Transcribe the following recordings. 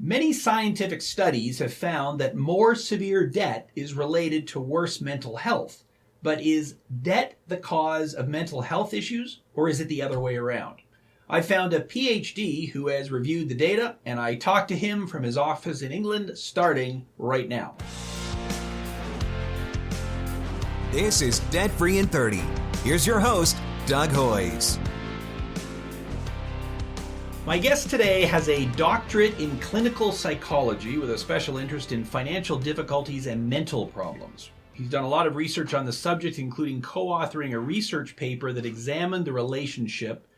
Many scientific studies have found that more severe debt is related to worse mental health. But is debt the cause of mental health issues, or is it the other way around? I found a PhD who has reviewed the data, and I talked to him from his office in England, starting right now. This is Debt Free in 30. Here's your host, Doug Hoyes. My guest today has a doctorate in clinical psychology with a special interest in financial difficulties and mental problems. He's done a lot of research on the subject, including co-authoring a research paper that examined the relationship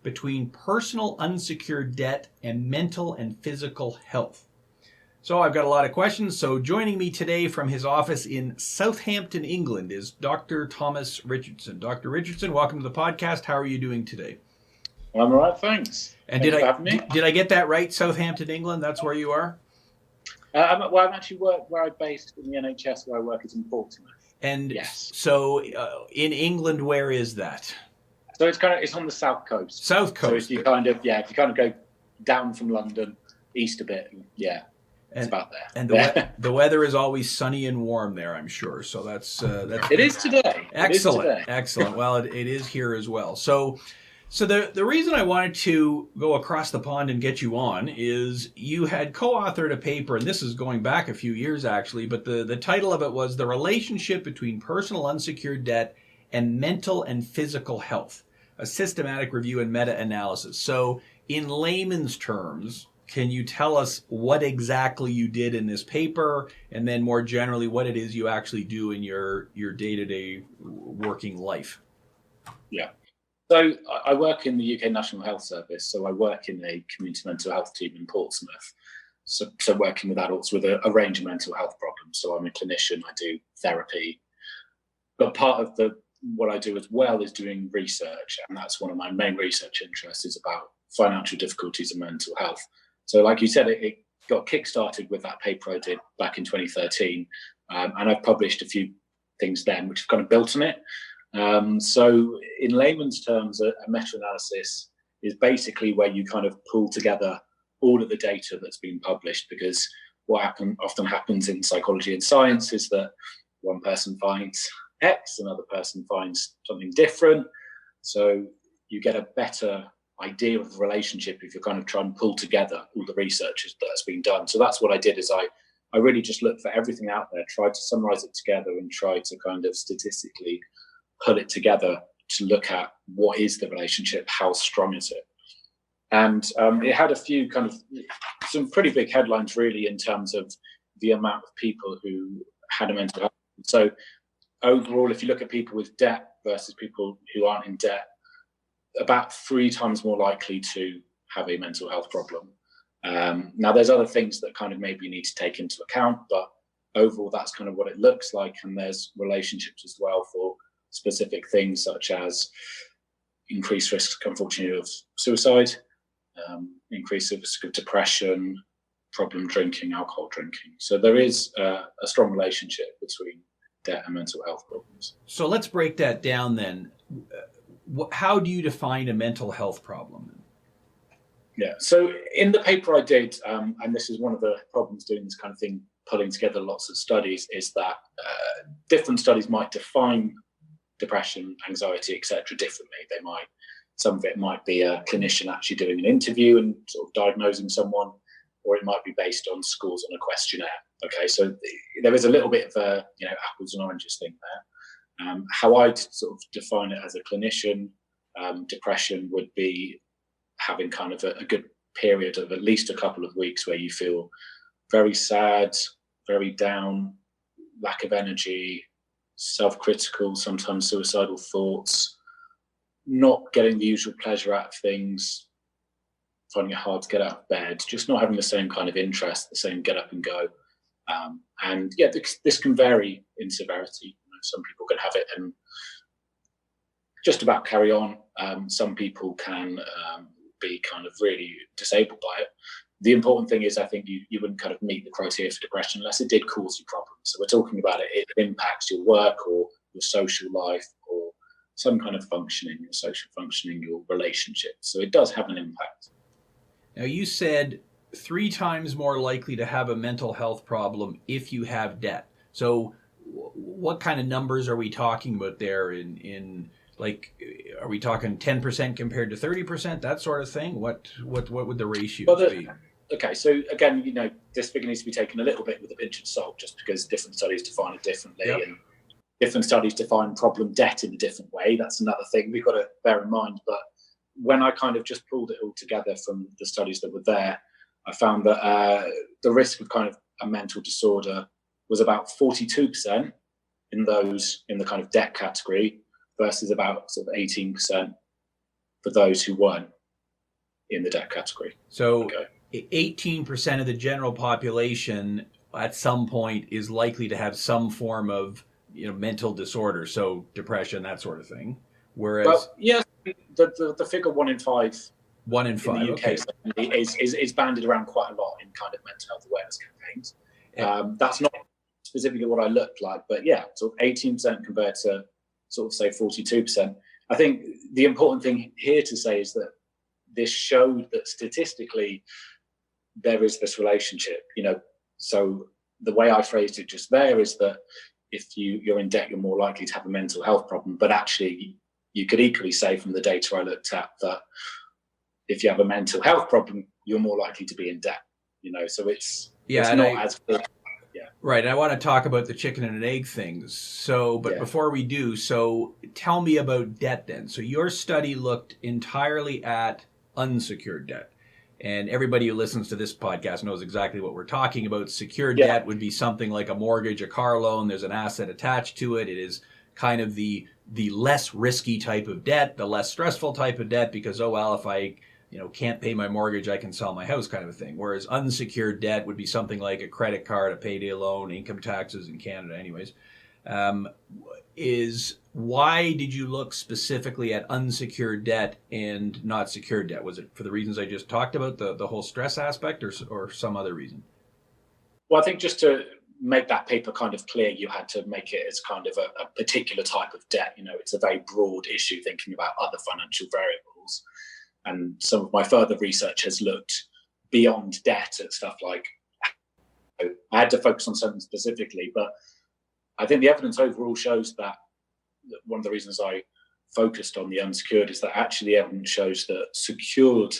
between personal unsecured debt and mental and physical health. So I've got a lot of questions. So joining me today from his office in Southampton, England is Dr. Thomas Richardson. Dr. Richardson, welcome to the podcast. How are you doing today? I'm all right, thanks. And did I get that right? Southampton, England, that's where you are? I'm actually where I based in the NHS, where I work is in Portsmouth. And yes. So in England, where is that? So it's on the south coast. South coast. So if you kind of go down from London east a bit, it's about there. And the weather is always sunny and warm there, I'm sure. So that's it is today. Excellent, excellent. Well, it is here as well. So the reason I wanted to go across the pond and get you on is you had co-authored a paper, and this is going back a few years actually, but the title of it was The Relationship Between Personal Unsecured Debt and Mental and Physical Health, a Systematic Review and Meta-Analysis. So in layman's terms, can you tell us what exactly you did in this paper, and then more generally what it is you actually do in your day-to-day working life? Yeah. So I work in the UK National Health Service. So I work in a community mental health team in Portsmouth. So working with adults with a range of mental health problems. So I'm a clinician, I do therapy. But part of what I do as well is doing research. And that's one of my main research interests, is about financial difficulties and mental health. So like you said, it got kickstarted with that paper I did back in 2013. And I've published a few things then, which have kind of built on it. So in layman's terms, a meta-analysis is basically where you kind of pull together all of the data that's been published, because what often happens in psychology and science is that one person finds X, another person finds something different. So you get a better idea of the relationship if you kind of try and pull together all the research that's been done. So that's what I did, is I really just looked for everything out there, tried to summarize it together, and tried to kind of statistically put it together to look at what is the relationship, how strong is it. And it had a few kind of some pretty big headlines really in terms of the amount of people who had a mental health. So overall, if you look at people with debt versus people who aren't in debt, about 3 times more likely to have a mental health problem. Now there's other things that kind of maybe you need to take into account, but overall that's kind of what it looks like. And there's relationships as well for specific things such as increased risk, unfortunately, of suicide, increased risk of depression, problem drinking, alcohol drinking. So there is a strong relationship between debt and mental health problems. So let's break that down then. How do you define a mental health problem? Yeah, so in the paper I did, and this is one of the problems doing this kind of thing, pulling together lots of studies, is that different studies might define depression, anxiety, etc. differently. Some of it might be a clinician actually doing an interview and sort of diagnosing someone, or it might be based on scores on a questionnaire. Okay, so there is a little bit of a apples and oranges thing there. How I'd sort of define it as a clinician, depression would be having kind of a good period of at least a couple of weeks where you feel very sad, very down, lack of energy, self-critical, sometimes suicidal thoughts, not getting the usual pleasure out of things, finding it hard to get out of bed, just not having the same kind of interest, the same get up and go. And yeah, this can vary in severity. Some people can have it and just about carry on. Some people can be kind of really disabled by it. The important thing is, I think you wouldn't kind of meet the criteria for depression unless it did cause you problems. So we're talking about it impacts your work or your social life or some kind of functioning, your social functioning, your relationships. So it does have an impact. Now you said 3 times more likely to have a mental health problem if you have debt. So what kind of numbers are we talking about there in like, are we talking 10% compared to 30%, that sort of thing? What would the ratios be? Okay, so again, this figure needs to be taken a little bit with a pinch of salt, just because different studies define it differently, Yep. and different studies define problem debt in a different way. That's another thing we've got to bear in mind. But when I kind of just pulled it all together from the studies that were there, I found that the risk of kind of a mental disorder was about 42% in the kind of debt category, versus about sort of 18% for those who weren't in the debt category. So 18% of the general population at some point is likely to have some form of mental disorder, so depression, that sort of thing. Whereas, yes, the figure 1 in 5 in the UK okay. is banded around quite a lot in kind of mental health awareness campaigns. That's not specifically what I looked like, but yeah, sort of 18% compared to sort of say 42%. I think the important thing here to say is that this showed that statistically there is this relationship. So the way I phrased it just there is that if you're in debt, you're more likely to have a mental health problem. But actually, you could equally say from the data I looked at that if you have a mental health problem, you're more likely to be in debt. So it's not as big. Yeah. Right. And I want to talk about the chicken and an egg things. So, but before we do, so tell me about debt then. So your study looked entirely at unsecured debt. And everybody who listens to this podcast knows exactly what we're talking about. Secured debt would be something like a mortgage, a car loan. There's an asset attached to it. It is kind of the less risky type of debt, the less stressful type of debt, because, if I can't pay my mortgage, I can sell my house, kind of a thing. Whereas unsecured debt would be something like a credit card, a payday loan, income taxes in Canada anyways. Why did you look specifically at unsecured debt and not secured debt? Was it for the reasons I just talked about, the whole stress aspect, or some other reason? Well, I think just to make that paper kind of clear, you had to make it as kind of a particular type of debt. It's a very broad issue, thinking about other financial variables. And some of my further research has looked beyond debt at stuff like, I had to focus on something specifically, but I think the evidence overall shows that one of the reasons I focused on the unsecured is that actually the evidence shows that secured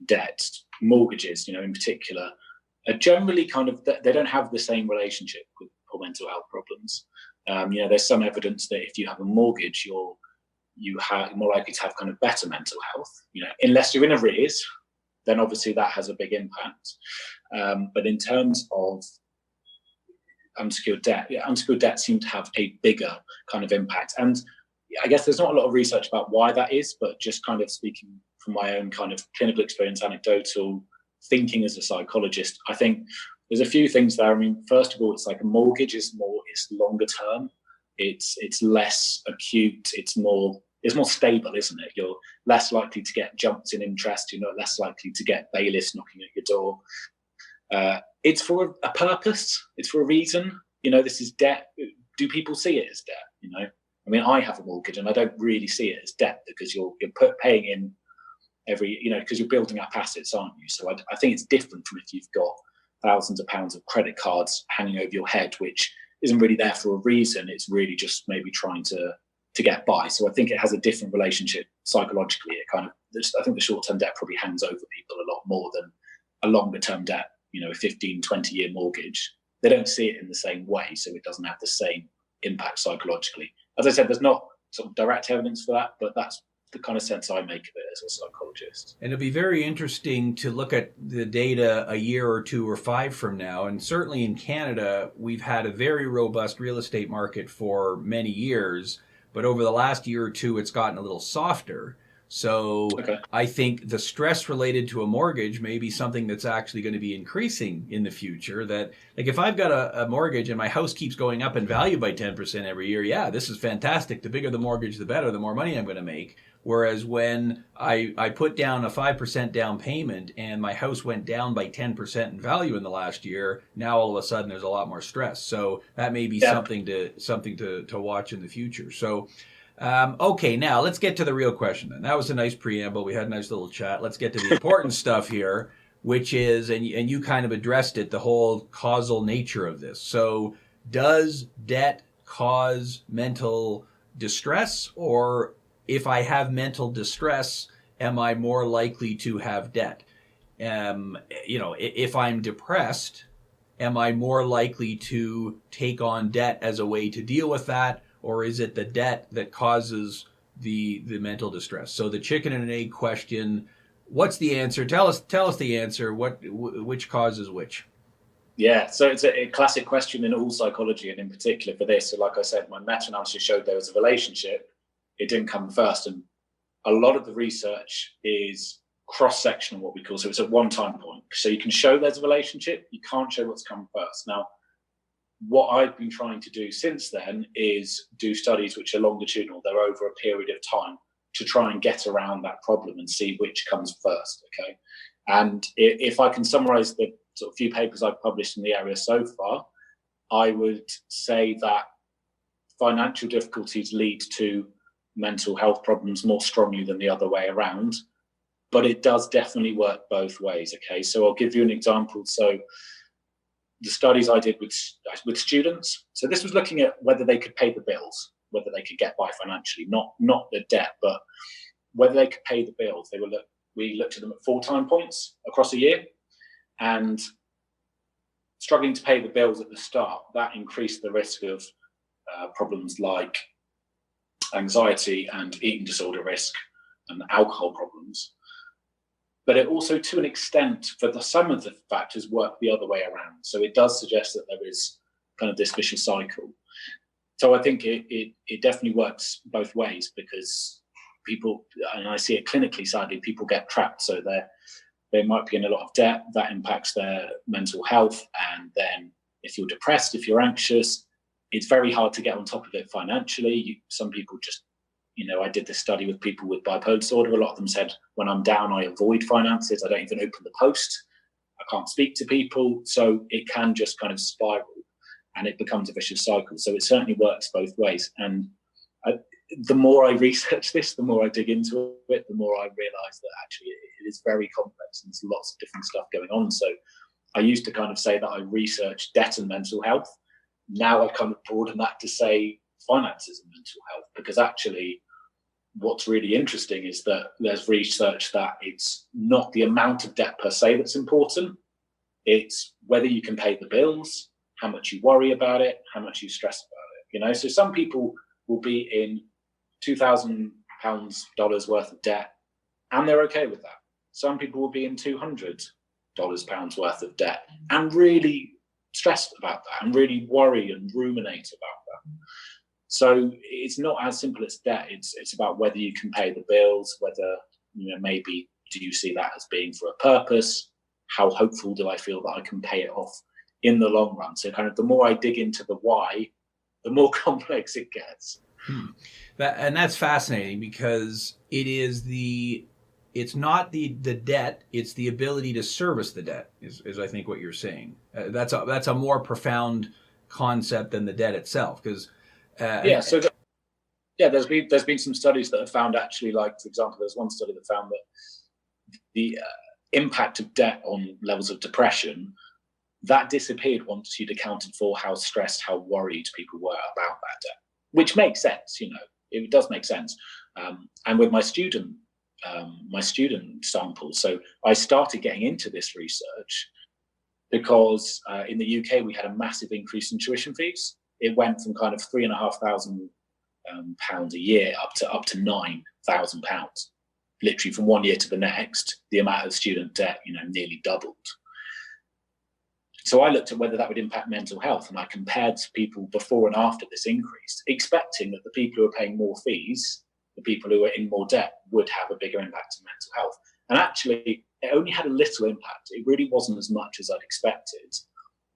debt, mortgages, in particular, are generally kind of, they don't have the same relationship with poor mental health problems. There's some evidence that if you have a mortgage, you're more likely to have kind of better mental health, unless you're in arrears, then obviously that has a big impact. But in terms of unsecured debt seemed to have a bigger kind of impact. And I guess there's not a lot of research about why that is, but just kind of speaking from my own kind of clinical experience, anecdotal thinking as a psychologist, I think there's a few things there. I mean, first of all, it's like a mortgage it's longer term. It's less acute. It's more stable, isn't it? You're less likely to get jumps in interest. You're not less likely to get bailiffs knocking at your door. It's for a purpose. It's for a reason. This is debt. Do people see it as debt? I mean, I have a mortgage and I don't really see it as debt, because you're paying in every, because you're building up assets, aren't you? So I think it's different from if you've got thousands of pounds of credit cards hanging over your head, which isn't really there for a reason. It's really just maybe trying to get by. So I think it has a different relationship psychologically. I think the short-term debt probably hangs over people a lot more than a longer-term debt, a 15, 20-year mortgage. They don't see it in the same way, so it doesn't have the same impact psychologically. As I said, there's not sort of direct evidence for that, but that's the kind of sense I make of it as a psychologist. And it'll be very interesting to look at the data a year or 2 or 5 from now. And certainly in Canada, we've had a very robust real estate market for many years, but over the last year or 2, it's gotten a little softer. So I think the stress related to a mortgage may be something that's actually going to be increasing in the future. That, like, if I've got a mortgage and my house keeps going up in value by 10% every year, this is fantastic. The bigger the mortgage, the better, the more money I'm going to make. Whereas when I put down a 5% down payment and my house went down by 10% in value in the last year, now all of a sudden there's a lot more stress. So that may be something to watch in the future. So, okay, now let's get to the real question then. That was a nice preamble. We had a nice little chat. Let's get to the important stuff here. which is, and you kind of addressed it, the whole causal nature of this. So does debt cause mental distress, or if I have mental distress, am I more likely to have debt? If I'm depressed, am I more likely to take on debt as a way to deal with that, or is it the debt that causes the mental distress? So the chicken and an egg question. What's the answer? Tell us the answer. Which causes which? Yeah, so it's a classic question in all psychology, and in particular for this. So like I said, my meta-analysis showed there was a relationship. It didn't come first. And a lot of the research is cross-sectional, what we call. So it's at one time point. So you can show there's a relationship. You can't show what's come first. Now, what I've been trying to do since then is do studies which are longitudinal. They're over a period of time to try and get around that problem and see which comes first, okay? And if I can summarize the sort of few papers I've published in the area so far, I would say that financial difficulties lead to mental health problems more strongly than the other way around, but it does definitely work both ways, okay? So I'll give you an example. So the studies I did with students, so this was looking at whether they could pay the bills, whether they could get by financially, not the debt, but whether they could pay the bills. We looked at them at 4 time points across a year, and struggling to pay the bills at the start, that increased the risk of problems like anxiety and eating disorder risk and alcohol problems. But it also, to an extent, for some of the factors, work the other way around. So it does suggest that there is kind of this vicious cycle. So I think it definitely works both ways, because people, and I see it clinically, sadly, people get trapped. So they might be in a lot of debt. That impacts their mental health. And then if you're depressed, if you're anxious, it's very hard to get on top of it financially. Some people just, I did this study with people with bipolar disorder. A lot of them said, when I'm down, I avoid finances. I don't even open the post. I can't speak to people. So it can just kind of spiral, and it becomes a vicious cycle. So it certainly works both ways. And the more I research this, the more I dig into it, the more I realize that actually it is very complex and there's lots of different stuff going on. So I used to kind of say that I research debt and mental health. Now I've kind of broadened that to say finances and mental health, because actually what's really interesting is that there's research that it's not the amount of debt per se that's important. It's whether you can pay the bills, how much you worry about it, how much you stress about it. So some people will be in $2,000 worth of debt and they're okay with that. Some people will be in $200 worth of debt and really stressed about that and really worry and ruminate about that. So it's not as simple as debt. It's about whether you can pay the bills, whether, maybe do you see that as being for a purpose? How hopeful do I feel that I can pay it off in the long run? So kind of the more I dig into the why, the more complex it gets. And that's fascinating, because it's not the debt, it's the ability to service the debt is I think what you're saying. That's a more profound concept than the debt itself, because there's been some studies that have found, actually, like, for example, there's one study that found that the impact of debt on levels of depression, that disappeared once you'd accounted for how stressed, how worried people were about that debt, which makes sense. It does make sense. And with my student samples, so I started getting into this research because in the UK we had a massive increase in tuition fees. It went from kind of £3,500 a year up to £9,000, literally from one year to the next. The amount of student debt, nearly doubled. So I looked at whether that would impact mental health, and I compared people before and after this increase, expecting that the people who are paying more fees, the people who are in more debt, would have a bigger impact on mental health. And actually, it only had a little impact. It really wasn't as much as I'd expected.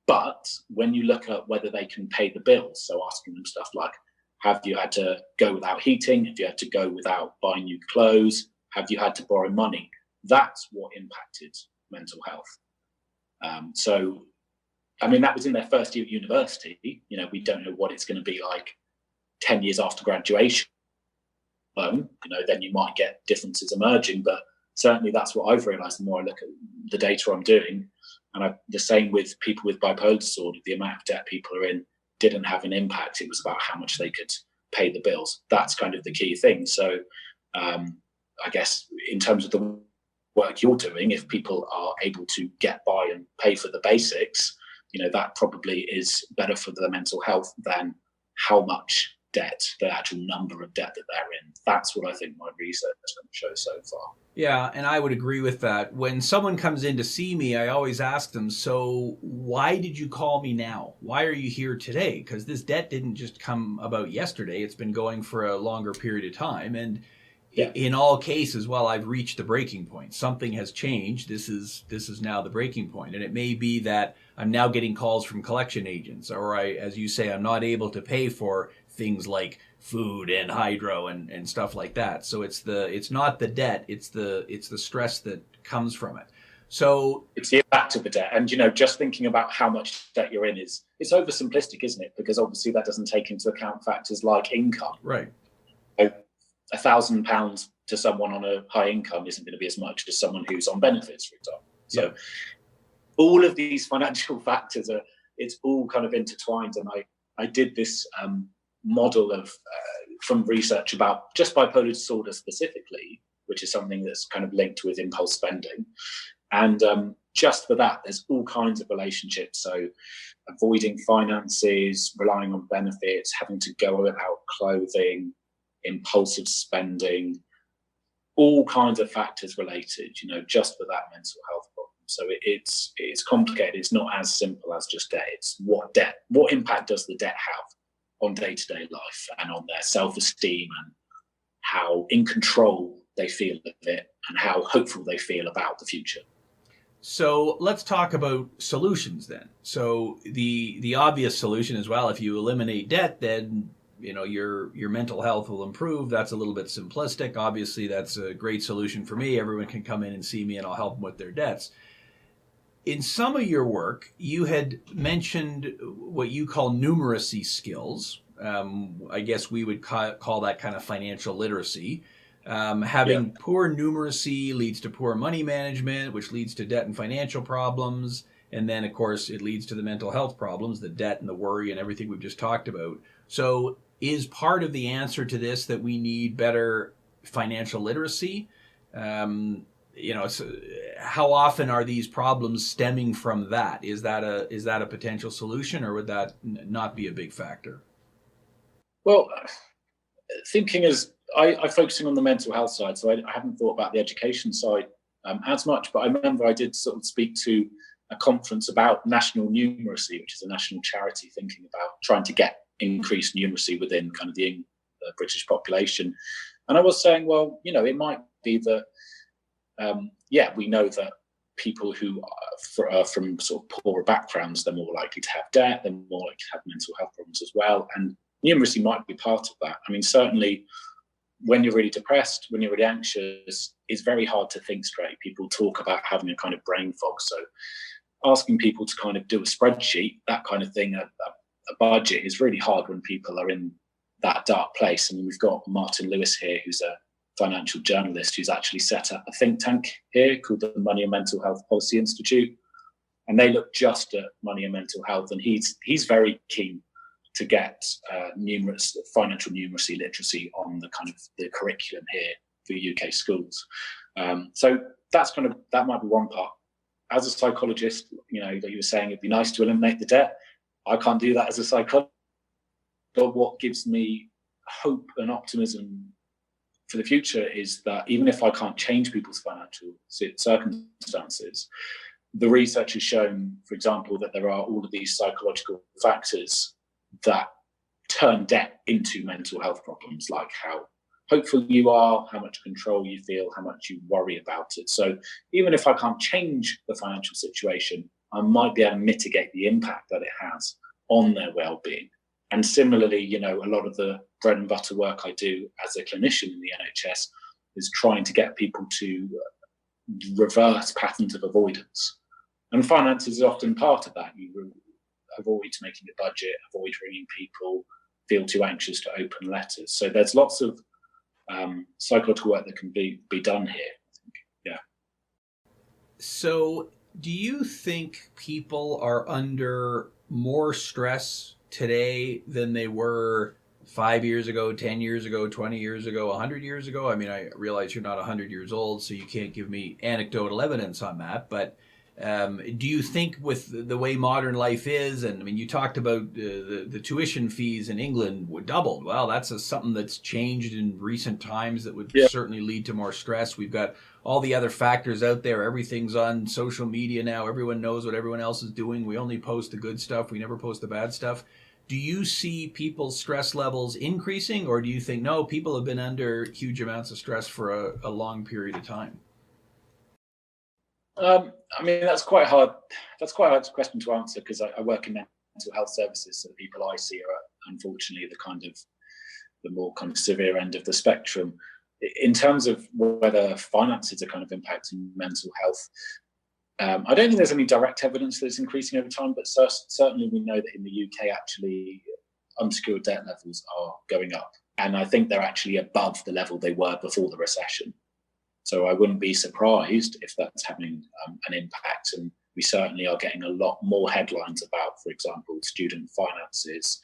But when you look at whether they can pay the bills, so asking them stuff like, have you had to go without heating? Have you had to go without buying new clothes? Have you had to borrow money? That's what impacted mental health. That was in their first year at university. We don't know what it's going to be like 10 years after graduation. Then you might get differences emerging, but certainly that's what I've realised the more I look at the data I'm doing. And the same with people with bipolar disorder, the amount of debt people are in didn't have an impact. It was about how much they could pay the bills. That's kind of the key thing. So I guess in terms of the work you're doing, if people are able to get by and pay for the basics, that probably is better for their mental health than how much debt, the actual number of debt that they're in. That's what I think my research has shown so far. Yeah, and I would agree with that. When someone comes in to see me, I always ask them, so why did you call me now? Why are you here today? Because this debt didn't just come about yesterday. It's been going for a longer period of time. And in all cases, well, I've reached the breaking point. Something has changed. This is now the breaking point. And it may be that I'm now getting calls from collection agents, or as you say, I'm not able to pay for things like food and hydro and stuff like that. So it's not the debt, it's the stress that comes from it. So it's the impact of the debt. And just thinking about how much debt you're in it's oversimplistic, isn't it? Because obviously that doesn't take into account factors like income. Right. So £1,000 to someone on a high income isn't going to be as much as someone who's on benefits, for example. So all of these financial factors it's all kind of intertwined. And I did this model of from research about just bipolar disorder specifically, which is something that's kind of linked with impulse spending. And just for that, there's all kinds of relationships. So avoiding finances, relying on benefits, having to go without clothing, impulsive spending, all kinds of factors related, just for that mental health problem. So it's complicated. It's not as simple as just debt. It's what impact does the debt have on day-to-day life and on their self-esteem, and how in control they feel of it, and how hopeful they feel about the future. So let's talk about solutions then. So the obvious solution is, well, if you eliminate debt, then your mental health will improve. That's a little bit simplistic. Obviously, that's a great solution for me. Everyone can come in and see me and I'll help them with their debts. In some of your work, you had mentioned what you call numeracy skills. I guess we would call that kind of financial literacy. Having poor numeracy leads to poor money management, which leads to debt and financial problems. And then, of course, it leads to the mental health problems, the debt and the worry and everything we've just talked about. So is part of the answer to this that we need better financial literacy? How often are these problems stemming from that? Is that a potential solution, or would that not be a big factor? Well, thinking as I'm focusing on the mental health side, so I haven't thought about the education side as much, but I remember I did sort of speak to a conference about national numeracy, which is a national charity thinking about trying to get increased numeracy within kind of the British population. And I was saying, well, it might be that, we know that people who are from sort of poorer backgrounds, they're more likely to have debt, they're more likely to have mental health problems as well. And numeracy might be part of that. I mean, certainly when you're really depressed, when you're really anxious, it's very hard to think straight. People talk about having a kind of brain fog. So asking people to kind of do a spreadsheet, that kind of thing, a budget, is really hard when people are in that dark place. I mean, we've got Martin Lewis here, who's a financial journalist who's actually set up a think tank here called the Money and Mental Health Policy Institute. And they look just at money and mental health. And he's very keen to get financial numeracy literacy on the kind of the curriculum here for UK schools. So that might be one part. As a psychologist, that you were saying it'd be nice to eliminate the debt. I can't do that as a psychologist. But what gives me hope and optimism for the future is that even if I can't change people's financial circumstances, the research has shown, for example, that there are all of these psychological factors that turn debt into mental health problems, like how hopeful you are, how much control you feel, how much you worry about it. So even if I can't change the financial situation, I might be able to mitigate the impact that it has on their well-being. And similarly, a lot of the bread and butter work I do as a clinician in the NHS is trying to get people to reverse patterns of avoidance. And finances is often part of that. You avoid making a budget, avoid ringing people, feel too anxious to open letters. So there's lots of psychological work that can be done here. So, do you think people are under more stress today than they were 5 years ago, 10 years ago, 20 years ago, 100 years ago? I mean, I realize you're not 100 years old, so you can't give me anecdotal evidence on that. But do you think with the way modern life is, and I mean, you talked about the tuition fees in England were doubled. Well, that's something that's changed in recent times that would Yeah. certainly lead to more stress. We've got all the other factors out there. Everything's on social media now. Everyone knows what everyone else is doing. We only post the good stuff. We never post the bad stuff. Do you see people's stress levels increasing, or do you think, no, people have been under huge amounts of stress for a long period of time? I mean, that's quite hard. That's quite a hard question to answer because I work in mental health services. So the people I see are unfortunately the more kind of severe end of the spectrum. In terms of whether finances are kind of impacting mental health, I don't think there's any direct evidence that it's increasing over time, but certainly we know that in the UK, actually, unsecured debt levels are going up. And I think they're actually above the level they were before the recession. So I wouldn't be surprised if that's having an impact. And we certainly are getting a lot more headlines about, for example, student finances,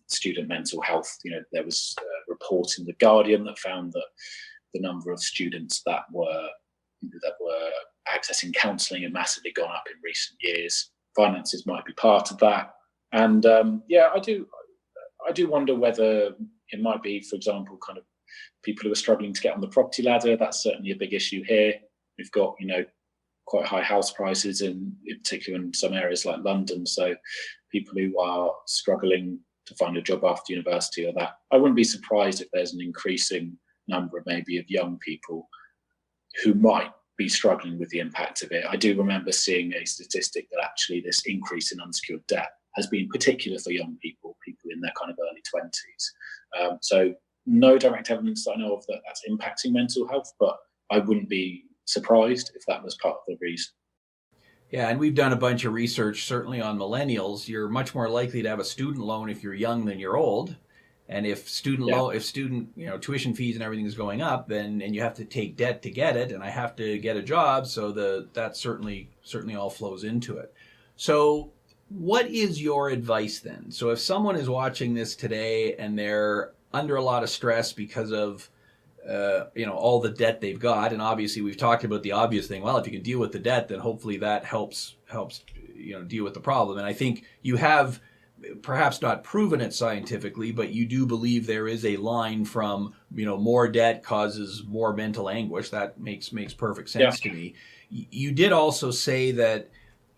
student mental health. There was a report in The Guardian that found that the number of students that were accessing counselling had massively gone up in recent years. Finances might be part of that. And I do wonder whether it might be, for example, kind of people who are struggling to get on the property ladder. That's certainly a big issue here. We've got, quite high house prices in particular in some areas like London. So people who are struggling to find a job after university or that, I wouldn't be surprised if there's an increasing number maybe of young people who might be struggling with the impact of it. I do remember seeing a statistic that actually this increase in unsecured debt has been particular for young people in their kind of early 20s. So no direct evidence that I know of that's impacting mental health, but I wouldn't be surprised if that was part of the reason. Yeah, and we've done a bunch of research, certainly on millennials. You're much more likely to have a student loan if you're young than you're old. And if student tuition fees and everything is going up, and you have to take debt to get it, and I have to get a job, so that certainly all flows into it. So what is your advice then? So if someone is watching this today and they're under a lot of stress because of all the debt they've got, and obviously we've talked about the obvious thing. Well, if you can deal with the debt, then hopefully that helps deal with the problem. And I think you have perhaps not proven it scientifically, but you do believe there is a line from more debt causes more mental anguish. That makes perfect sense to me. You did also say that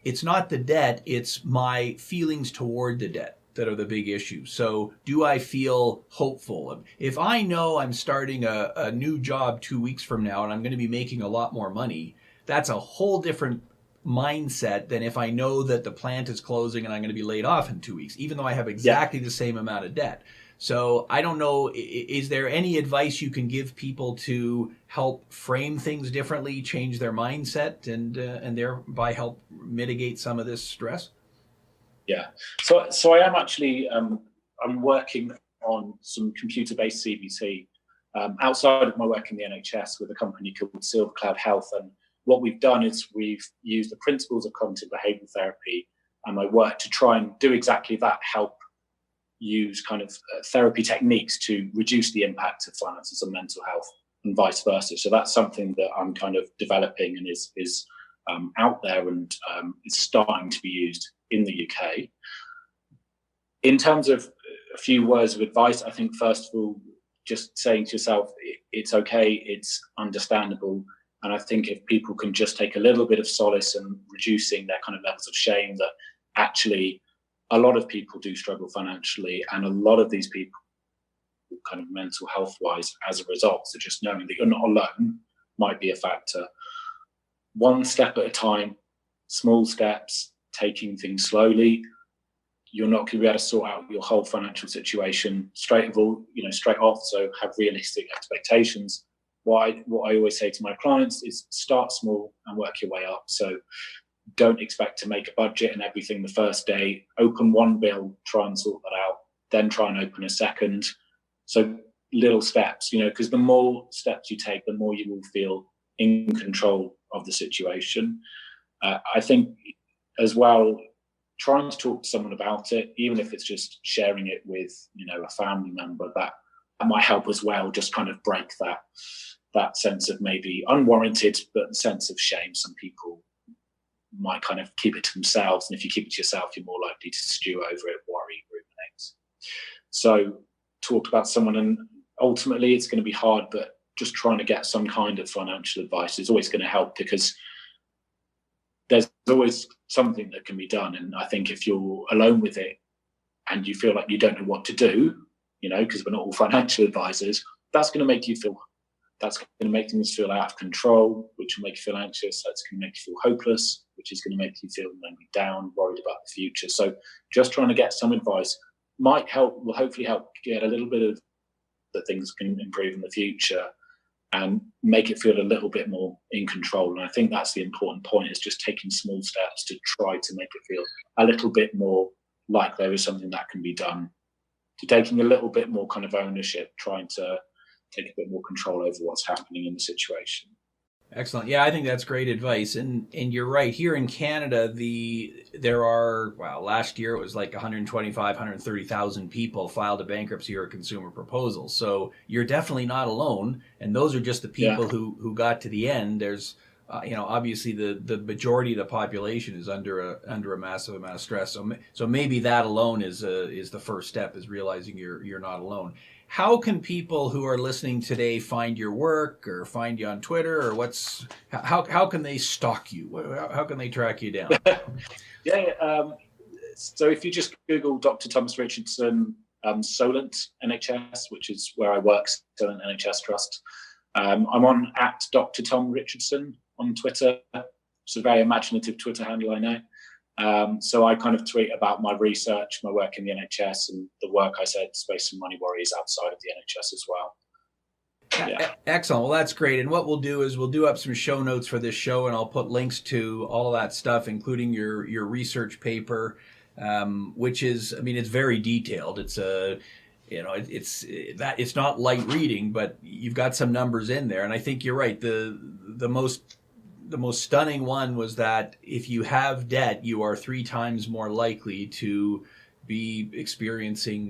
it's not the debt, it's my feelings toward the debt that are the big issue. So do I feel hopeful? If I know I'm starting a new job 2 weeks from now and I'm going to be making a lot more money, that's a whole different mindset than if I know that the plant is closing and I'm going to be laid off in 2 weeks, even though I have exactly the same amount of debt. So I don't know, is there any advice you can give people to help frame things differently, change their mindset, and thereby help mitigate some of this stress? Yeah. So I am actually I'm working on some computer-based CBT outside of my work in the NHS with a company called Silver Cloud Health. And what we've done is we've used the principles of cognitive behavioural therapy and my work to try and do exactly that, help use kind of therapy techniques to reduce the impact of finances on mental health and vice versa. So that's something that I'm kind of developing and is out there and is starting to be used in the UK. In terms of a few words of advice, I think first of all, just saying to yourself, it's okay, it's understandable. And I think if people can just take a little bit of solace and reducing their kind of levels of shame, that actually a lot of people do struggle financially, and a lot of these people kind of mental health wise as a result. So just knowing that you're not alone might be a factor. One step at a time, small steps, taking things slowly. You're not going to be able to sort out your whole financial situation straight off. So have realistic expectations. What I always say to my clients is start small and work your way up. So don't expect to make a budget and everything the first day. Open one bill, try and sort that out, then try and open a second. So little steps, because the more steps you take, the more you will feel in control of the situation. I think as well, trying to talk to someone about it, even if it's just sharing it with, a family member, that might help as well. Just kind of break that sense of maybe unwarranted, but the sense of shame. Some people might kind of keep it to themselves, and if you keep it to yourself, you're more likely to stew over it, worry, ruminate. So talk about someone, and ultimately it's going to be hard, but just trying to get some kind of financial advice is always going to help, because there's always something that can be done. And I think if you're alone with it and you feel like you don't know what to do, because we're not all financial advisors, that's going to make things feel out of control, which will make you feel anxious. That's going to make you feel hopeless, which is going to make you feel maybe down, worried about the future. So just trying to get some advice will hopefully help get a little bit of that things can improve in the future and make it feel a little bit more in control. And I think that's the important point, is just taking small steps to try to make it feel a little bit more like there is something that can be done, to taking a little bit more kind of ownership, trying to take a bit more control over what's happening in the situation. Excellent. Yeah, I think that's great advice. And you're right. Here in Canada, last year it was like 130,000 people filed a bankruptcy or a consumer proposal. So you're definitely not alone. And those are just the people who got to the end. There's, obviously the majority of the population is under a massive amount of stress. So maybe that alone is the first step, is realizing you're not alone. How can people who are listening today find your work, or find you on Twitter, or how can they stalk you? How can they track you down? So if you just Google Dr. Thomas Richardson, Solent NHS, which is where I work, Solent NHS Trust. I'm on @Dr. Tom Richardson on Twitter. It's a very imaginative Twitter handle, I know. So I kind of tweet about my research, my work in the NHS, and the work I said, Space and Money Worries, outside of the NHS as well. Yeah. Excellent. Well, that's great. And what we'll do is we'll do up some show notes for this show, and I'll put links to all of that stuff, including your research paper, which is, it's very detailed. It's it's not light reading, but you've got some numbers in there. And I think you're right. The most stunning one was that if you have debt, you are 3 times more likely to be experiencing,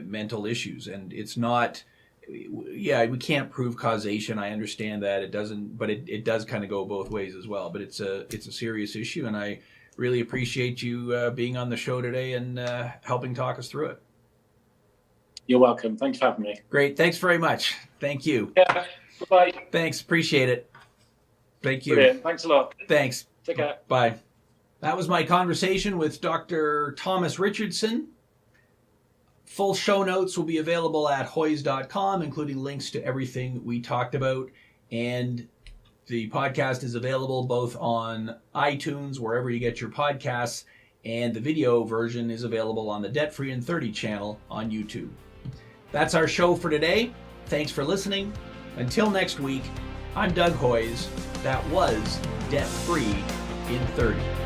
mental issues. And it's not, we can't prove causation. I understand that it doesn't, but it does kind of go both ways as well. But it's a serious issue, and I really appreciate you being on the show today and helping talk us through it. You're welcome. Thanks for having me. Great. Thanks very much. Thank you. Yeah. Bye. Thanks. Appreciate it. Thank you. Brilliant. Thanks a lot. Thanks. Take care. Bye. That was my conversation with Dr. Thomas Richardson. Full show notes will be available at hoys.com, including links to everything we talked about. And the podcast is available both on iTunes, wherever you get your podcasts, and the video version is available on the Debt Free in 30 channel on YouTube. That's our show for today. Thanks for listening. Until next week, I'm Doug Hoys. That was Debt Free in 30.